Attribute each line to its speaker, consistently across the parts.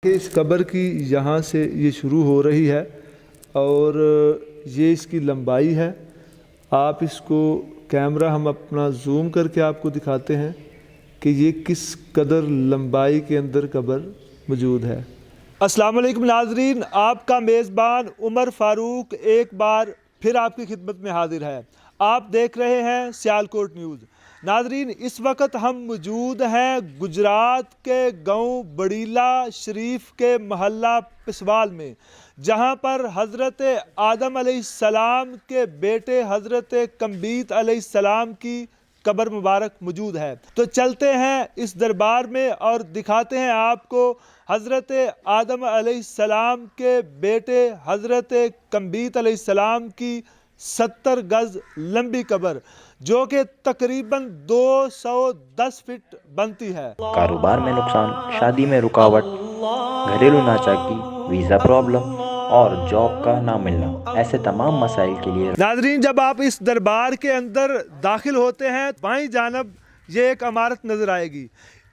Speaker 1: کہ اس قبر کی یہاں سے یہ شروع ہو رہی ہے اور یہ اس کی لمبائی ہے۔ آپ اس کو کیمرہ ہم اپنا زوم کر کے آپ کو دکھاتے ہیں کہ یہ کس قدر لمبائی کے اندر قبر موجود ہے۔ السلام علیکم ناظرین، آپ کا میزبان عمر فاروق ایک بار پھر آپ کی خدمت میں حاضر ہے۔ آپ دیکھ رہے ہیں سیالکوٹ نیوز۔ ناظرین، اس وقت ہم موجود ہیں گجرات کے گاؤں بڑیلا شریف کے محلہ پسوال میں، جہاں پر حضرت آدم علیہ السلام کے بیٹے حضرت کمبیت علیہ السلام کی قبر مبارک موجود ہے۔ تو چلتے ہیں اس دربار میں اور دکھاتے ہیں آپ کو حضرت آدم علیہ السلام کے بیٹے حضرت کمبیت علیہ السلام کی 70 گز لمبی قبر، جو کہ تقریباً 210 فٹ بنتی ہے۔
Speaker 2: کاروبار میں نقصان، شادی میں رکاوٹ، گھریلو ناچاکی، ویزا پرابلم اور جاب کا نہ ملنا، ایسے تمام مسائل کے لیے
Speaker 1: ناظرین، جب آپ اس دربار کے اندر داخل ہوتے ہیں، بائیں جانب یہ ایک عمارت نظر آئے گی۔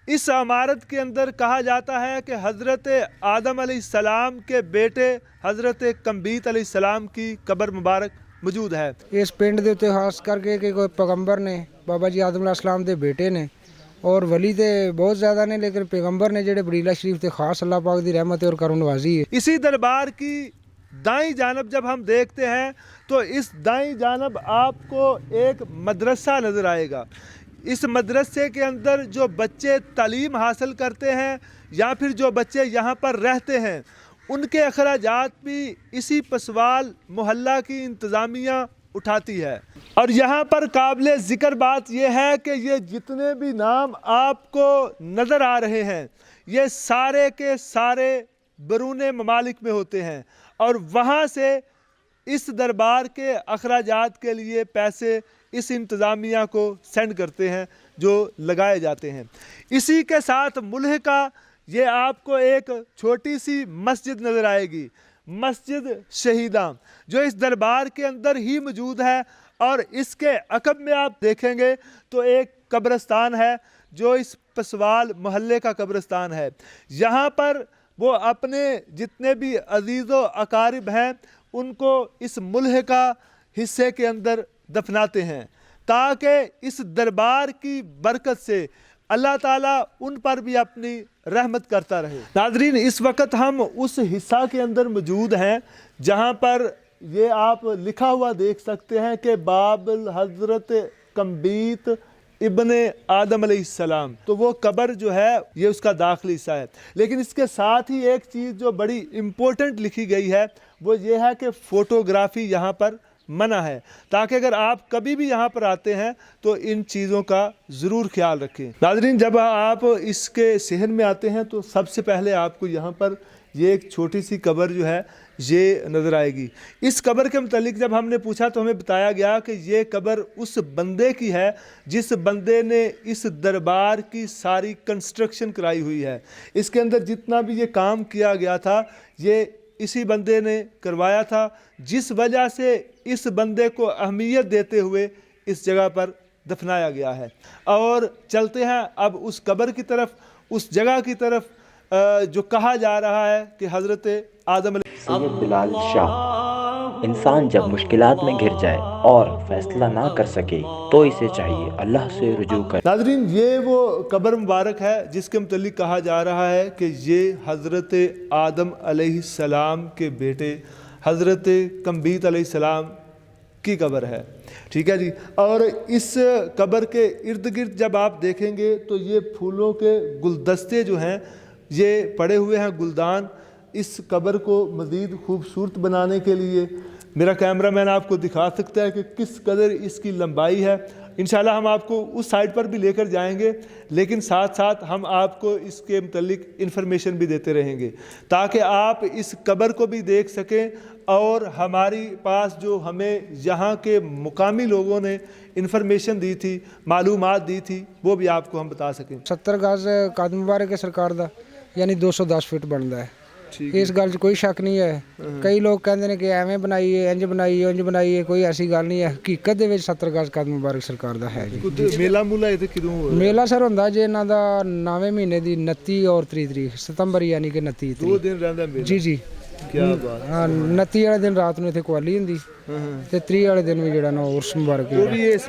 Speaker 1: اس عمارت کے اندر کہا جاتا ہے کہ حضرت آدم علیہ السلام کے بیٹے حضرت کمبیت علیہ السلام کی قبر مبارک موجود ہے۔
Speaker 3: اس پنڈ دے تے خاص کر کے کہ کوئی پیغمبر نے بابا جی آدم علیہ السلام دے بیٹے نے اور ولی تے بہت زیادہ نے، لیکن پیغمبر نے جڑے بڑیلا شریف تے خاص اللہ پاک دی رحمت اور کرم نوازی ہے۔
Speaker 1: اسی دربار کی دائیں جانب جب ہم دیکھتے ہیں تو اس دائیں جانب آپ کو ایک مدرسہ نظر آئے گا۔ اس مدرسے کے اندر جو بچے تعلیم حاصل کرتے ہیں یا پھر جو بچے یہاں پر رہتے ہیں، ان کے اخراجات بھی اسی پسوال محلہ کی انتظامیہ اٹھاتی ہے۔ اور یہاں پر قابل ذکر بات یہ ہے کہ یہ جتنے بھی نام آپ کو نظر آ رہے ہیں، یہ سارے کے سارے بیرون ممالک میں ہوتے ہیں اور وہاں سے اس دربار کے اخراجات کے لیے پیسے اس انتظامیہ کو سینڈ کرتے ہیں جو لگائے جاتے ہیں۔ اسی کے ساتھ ملحقہ یہ آپ کو ایک چھوٹی سی مسجد نظر آئے گی، مسجد شہیداں، جو اس دربار کے اندر ہی موجود ہے۔ اور اس کے عقب میں آپ دیکھیں گے تو ایک قبرستان ہے جو اس پسوال محلے کا قبرستان ہے۔ یہاں پر وہ اپنے جتنے بھی عزیز و اقارب ہیں ان کو اس ملحقہ حصے کے اندر دفناتے ہیں، تاکہ اس دربار کی برکت سے اللہ تعالیٰ ان پر بھی اپنی رحمت کرتا رہے۔ ناظرین، اس وقت ہم اس حصہ کے اندر موجود ہیں جہاں پر یہ آپ لکھا ہوا دیکھ سکتے ہیں کہ باب حضرت کمبیت ابن آدم علیہ السلام۔ تو وہ قبر جو ہے یہ اس کا داخلی حصہ ہے، لیکن اس کے ساتھ ہی ایک چیز جو بڑی امپورٹنٹ لکھی گئی ہے وہ یہ ہے کہ فوٹوگرافی یہاں پر منع ہے، تاکہ اگر آپ کبھی بھی یہاں پر آتے ہیں تو ان چیزوں کا ضرور خیال رکھیں۔ ناظرین، جب آپ اس کے صحن میں آتے ہیں تو سب سے پہلے آپ کو یہاں پر یہ ایک چھوٹی سی قبر جو ہے یہ نظر آئے گی۔ اس قبر کے متعلق جب ہم نے پوچھا تو ہمیں بتایا گیا کہ یہ قبر اس بندے کی ہے جس بندے نے اس دربار کی ساری کنسٹرکشن کرائی ہوئی ہے۔ اس کے اندر جتنا بھی یہ کام کیا گیا تھا یہ اسی بندے نے کروایا تھا، جس وجہ سے اس بندے کو اہمیت دیتے ہوئے اس جگہ پر دفنایا گیا ہے۔ اور چلتے ہیں اب اس قبر کی طرف، اس جگہ کی طرف جو کہا جا رہا ہے کہ حضرت آدم علیہ
Speaker 2: سید بلال شاہ۔ انسان جب مشکلات میں گر جائے اور فیصلہ نہ کر سکے تو اسے چاہیے اللہ سے رجوع کرے۔
Speaker 1: ناظرین، یہ وہ قبر مبارک ہے جس کے متعلق کہا جا رہا ہے کہ یہ حضرت آدم علیہ السلام کے بیٹے حضرت کمبیت علیہ السلام کی قبر ہے۔ ٹھیک ہے جی۔ اور اس قبر کے ارد گرد جب آپ دیکھیں گے تو یہ پھولوں کے گلدستے جو ہیں یہ پڑے ہوئے ہیں، گلدان، اس قبر کو مزید خوبصورت بنانے کے لیے۔ میرا کیمرہ مین آپ کو دکھا سکتا ہے کہ کس قدر اس کی لمبائی ہے۔ انشاءاللہ ہم آپ کو اس سائٹ پر بھی لے کر جائیں گے، لیکن ساتھ ساتھ ہم آپ کو اس کے متعلق انفارمیشن بھی دیتے رہیں گے تاکہ آپ اس قبر کو بھی دیکھ سکیں، اور ہماری پاس جو ہمیں یہاں کے مقامی لوگوں نے انفارمیشن دی تھی، معلومات دی تھی، وہ بھی آپ کو ہم بتا سکیں۔
Speaker 3: 70 گز قد مبارک ہے سرکار دا، یعنی 210 فٹ بنتا ہے۔ ਇਸ ਗੱਲ 'ਚ ਕੋਈ ਸ਼ੱਕ ਨਹੀਂ ਹੈ। ਕਈ ਲੋਕ ਕਹਿੰਦੇ ਨੇ ਕਿ ਐਵੇਂ ਬਣਾਈਏ, ਇੰਜ ਬਣਾਈਏ, ਉਂਝ ਬਣਾਈਏ, ਕੋਈ ਐਸੀ ਗੱਲ ਨਹੀਂ ਹੈ। ਹਕੀਕਤ ਦੇ ਵਿੱਚ 70 ਗਜ਼ ਕਦ ਮੁਬਾਰਕ ਸਰਕਾਰ ਦਾ ਹੈ ਜੀ।
Speaker 1: ਕੁਝ ਮੇਲਾ ਮੂਲਾ ਇੱਥੇ ਕਿਦੋਂ ਹੋਇਆ?
Speaker 3: ਮੇਲਾ ਸਰ ਹੁੰਦਾ ਜੇ ਇਹਨਾਂ ਦਾ 9ਵੇਂ ਮਹੀਨੇ ਦੀ 29 ਔਰ 30 ਤਰੀਕ ਸਤੰਬਰ ਯਾਨੀ ਕਿ 29
Speaker 1: 2
Speaker 3: ਤਰੀਕ।
Speaker 1: ਦਿਨ ਰਹਿੰਦਾ ਮੇਲਾ?
Speaker 3: ਜੀ ਜੀ,
Speaker 1: ਕੀ ਬਾਤ।
Speaker 3: ਹਾਂ 29 ਵਾਲੇ ਦਿਨ ਰਾਤ ਨੂੰ ਇੱਥੇ ਕੁਆਲੀ ਹੁੰਦੀ ਤੇ 30 ਵਾਲੇ ਦਿਨ ਵੀ ਜਿਹੜਾ ਨਾ ਉਰਸ ਮੁਬਾਰਕ
Speaker 1: ਉਹ ਵੀ ਇਸ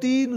Speaker 1: 3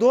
Speaker 1: 2